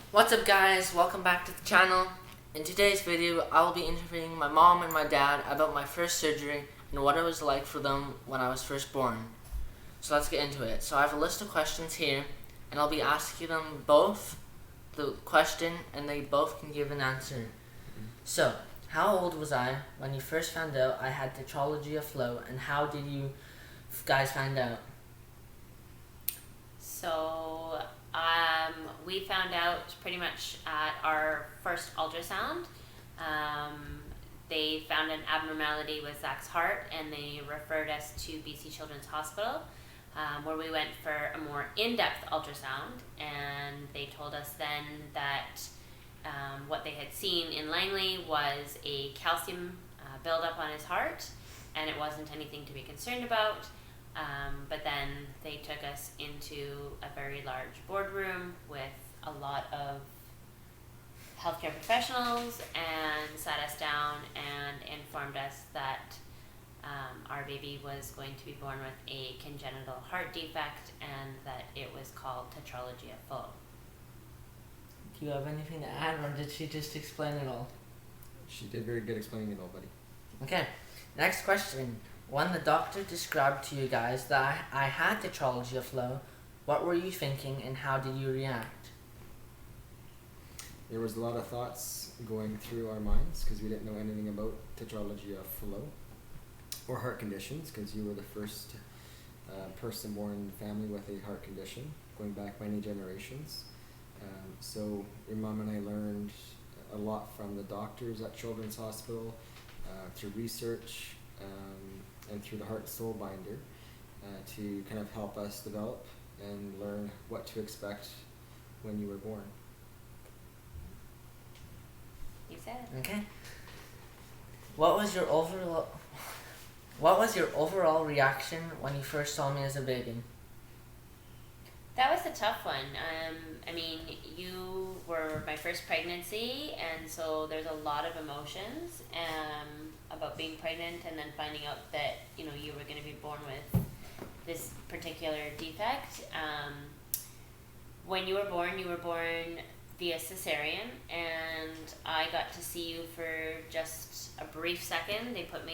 What's up guys, welcome back to the channel. In today's video, I will be interviewing my mom and my dad about my first surgery and what it was like for them when I was first born. So let's get into it. So I have a list of questions here and I'll be asking them both the question and they both can give an answer. So, how old was I when you first found out I had tetralogy of Fallot, and how did you guys find out? So we found out pretty much at our first ultrasound. They found an abnormality with Zach's heart and they referred us to BC Children's Hospital, where we went for a more in-depth ultrasound, and they told us then that what they had seen in Langley was a calcium buildup on his heart, and it wasn't anything to be concerned about. But then they took us into a very large boardroom with a lot of healthcare professionals and sat us down and informed us that our baby was going to be born with a congenital heart defect and that it was called tetralogy of Fallot. Do you have anything to add, or did she just explain it all? She did very good explaining it all, buddy. Okay, next question. When the doctor described to you guys that I had tetralogy of Fallot, what were you thinking and how did you react? There was a lot of thoughts going through our minds because we didn't know anything about tetralogy of Fallot or heart conditions, because you were the first person born in the family with a heart condition, going back many generations. So your mom and I learned a lot from the doctors at Children's Hospital, through research, and through the Heart and Soul binder, to kind of help us develop and learn what to expect when you were born. You said it. Okay. What was your overall reaction when you first saw me as a baby? That was a tough one. I mean, you were my first pregnancy, and so there's a lot of emotions about being pregnant and then finding out that, you know, you were going to be born with this particular defect. When you were born via cesarean, and I got to see you for just a brief second. They put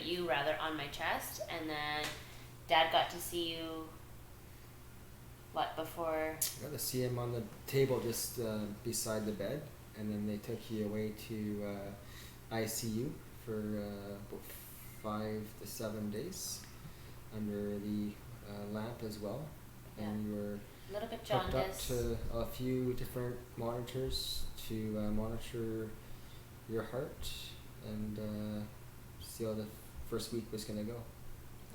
you on my chest, and then Dad got to see you before? I got to see him on the table just beside the bed, and then they took you away to ICU for about 5 to 7 days under the lamp as well. Yeah. And you were A little bit hooked up jaundiced. to a few different monitors to monitor your heart and see how the first week was going to go.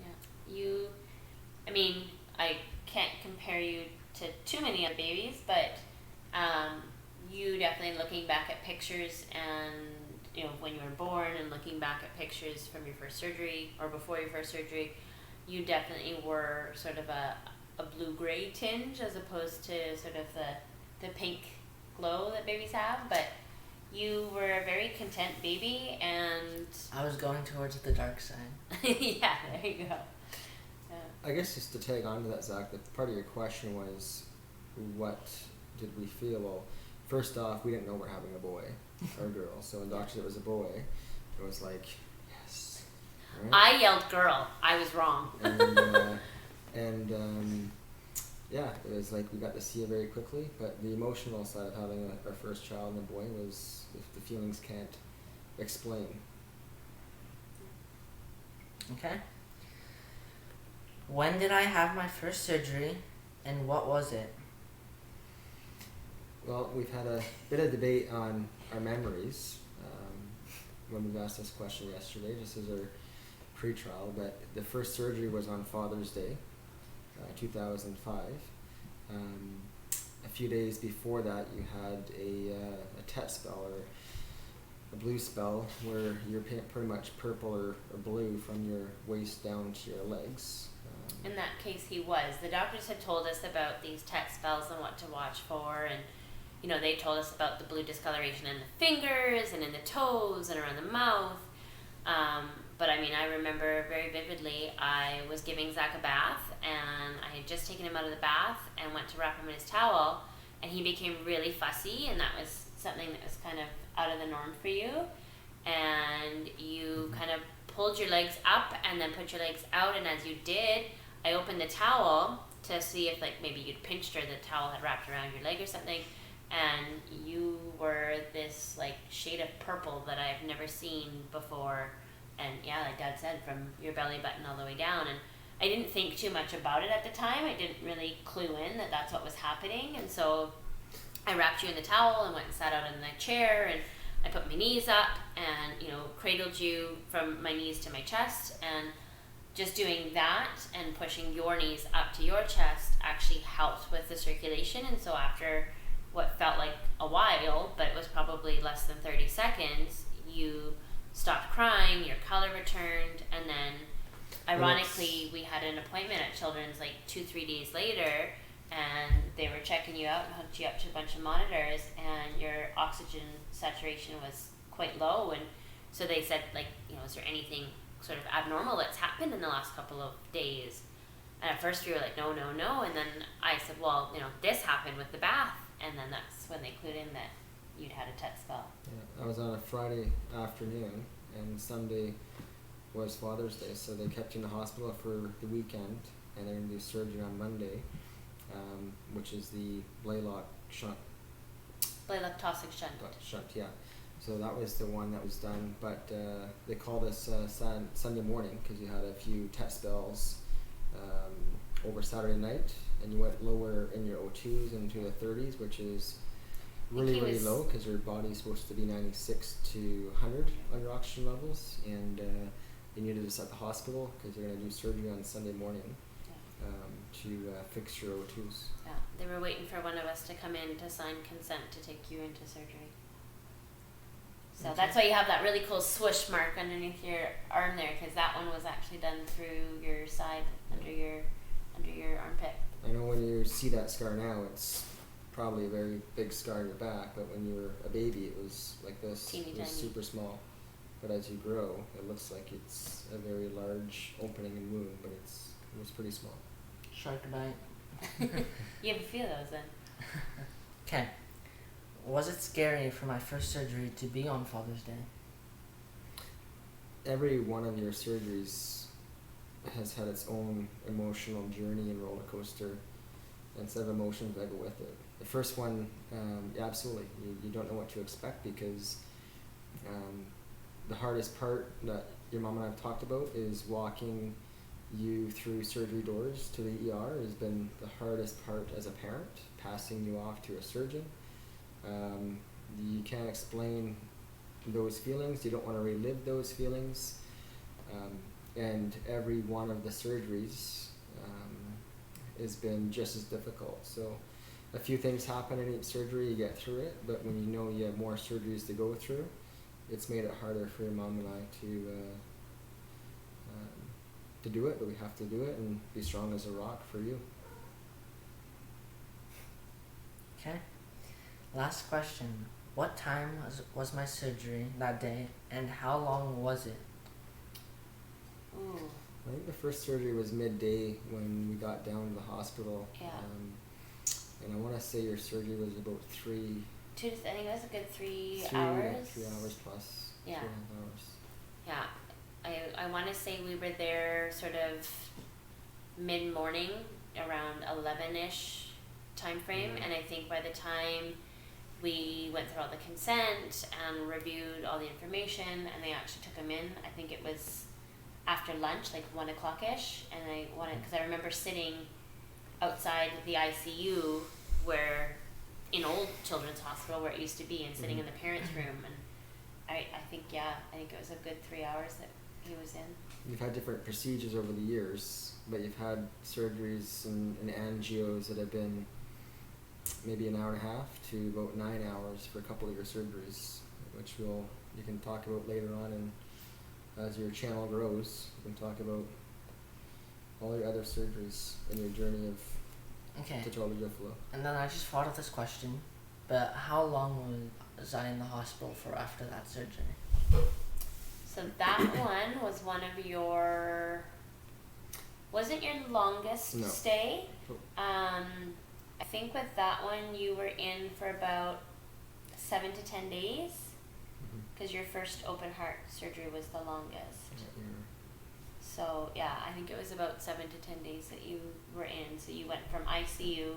Yeah. I can't compare you to too many other babies, but you definitely, looking back at pictures and, you know, when you were born and looking back at pictures from your first surgery or before your first surgery, you definitely were sort of a blue-gray tinge as opposed to sort of the pink glow that babies have, but you were a very content baby, and I was going towards the dark side. yeah, there you go. I guess just to tag on to that, Zach, the part of your question was, what did we feel? Well, first off, we didn't know we're having a boy or a girl. So when doctor said it was a boy, it was like, yes. Right? I yelled girl. I was wrong. Yeah, it was like we got to see it very quickly. But the emotional side of having our first child and a boy was, if the feelings can't explain. Okay. When did I have my first surgery and what was it? Well, we've had a bit of debate on our memories when we've asked this question yesterday, just as our pre-trial, but the first surgery was on Father's Day, 2005. A few days before that, you had a TET spell, or a blue spell, where you're pretty much purple or blue from your waist down to your legs. In that case, he was. The doctors had told us about these TET spells and what to watch for, and, you know, they told us about the blue discoloration in the fingers and in the toes and around the mouth. But I mean, I remember very vividly, I was giving Zach a bath, and I had just taken him out of the bath and went to wrap him in his towel, and he became really fussy, and that was something that was kind of out of the norm for you, and you kind of pulled your legs up and then put your legs out, and as you did, I opened the towel to see if like maybe you'd pinched or the towel had wrapped around your leg or something, and you were this like shade of purple that I've never seen before, and yeah, like Dad said, from your belly button all the way down. And I didn't think too much about it at the time. I didn't really clue in that that's what was happening, and so I wrapped you in the towel and went and sat out in the chair, and I put my knees up and, you know, cradled you from my knees to my chest, and just doing that and pushing your knees up to your chest actually helped with the circulation. And so after what felt like a while, but it was probably less than 30 seconds, you stopped crying, your color returned, and then ironically we had an appointment at Children's like 2-3 days later, and they were checking you out and hooked you up to a bunch of monitors, and your oxygen saturation was quite low. And so they said, like, you know, is there anything sort of abnormal that's happened in the last couple of days? And at first we were like, no. And then I said, well, you know, this happened with the bath. And then that's when they clued in that you'd had a TET spell. Yeah, I was on a Friday afternoon, and Sunday was Father's Day, so they kept you in the hospital for the weekend, and they're going to do surgery on Monday, which is the Blaylock shunt. Blaylock Tossic shunt. Shunt, yeah. So that was the one that was done, but they called us Sunday morning because you had a few TET spells over Saturday night, and you went lower in your O2s into the 30s, which is really low because your body's supposed to be 96 to 100 on your oxygen levels, and they needed us at the hospital because they're going to do surgery on Sunday morning to fix your O2s. Yeah, they were waiting for one of us to come in to sign consent to take you into surgery. So that's why you have that really cool swoosh mark underneath your arm there, because that one was actually done through your side, under your armpit. I know when you see that scar now, it's probably a very big scar in your back, but when you were a baby, it was like this. Teeny it was tiny. Super small. But as you grow, it looks like it's a very large opening and wound, but it was pretty small. Shark bite. You have a few of those then. Okay. Was it scary for my first surgery to be on Father's Day? Every one of your surgeries has had its own emotional journey and roller coaster and set of emotions that go with it. The first one, yeah, absolutely. You don't know what to expect because the hardest part that your mom and I have talked about is walking you through surgery doors to the ER has been the hardest part as a parent, passing you off to a surgeon. You can't explain those feelings. You don't want to relive those feelings. And every one of the surgeries has been just as difficult. So a few things happen in each surgery, you get through it, but when you know you have more surgeries to go through, it's made it harder for your mom and I to do it, but we have to do it and be strong as a rock for you. Okay. Last question. What time was my surgery that day, and how long was it? Ooh. I think the first surgery was midday when we got down to the hospital. Yeah. And I want to say your surgery was about I think it was a good 3 3 hours. 3 hours plus. Yeah. 3.5 hours. Yeah. I want to say we were there sort of mid-morning, around 11-ish time frame, Yeah. and I think by the time we went through all the consent and reviewed all the information and they actually took him in, I think it was after lunch, like 1 o'clock-ish, and because I remember sitting outside the ICU where, in old Children's Hospital where it used to be, and sitting in the parents' room, and I think it was a good 3 hours that he was in. You've had different procedures over the years, but you've had surgeries and angios that have been maybe an hour and a half to about 9 hours for a couple of your surgeries, which you can talk about later on, and as your channel grows, you can talk about all your other surgeries and your journey of Okay. tetralogy flow. And then I just thought of this question, but how long was I in the hospital for after that surgery? So that one was wasn't your longest No. stay. I think with that one you were in for about 7 to 10 days Mm-hmm. because your first open heart surgery was the longest. Yeah, we were- So yeah, I think it was about 7 to 10 days that you were in. So you went from ICU,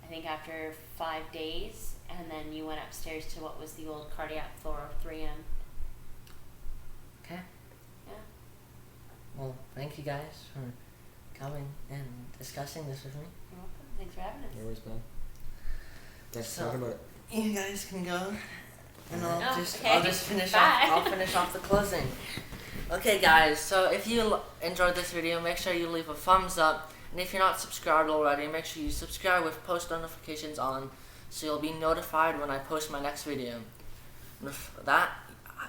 I think after 5 days, and then you went upstairs to what was the old cardiac floor of 3M. Okay. Yeah. Well, thank you guys for coming and discussing this with me. You're welcome. Thanks for having us. No worries, man. Thanks for So- talking about it. You guys can go, and Oh, I'll okay. just finish Bye. off. I'll finish off the closing. Okay, guys. So if you enjoyed this video, make sure you leave a thumbs up, and if you're not subscribed already, make sure you subscribe with post notifications on, so you'll be notified when I post my next video. And with that,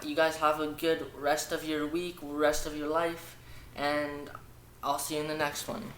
you guys have a good rest of your week, rest of your life, and I'll see you in the next one.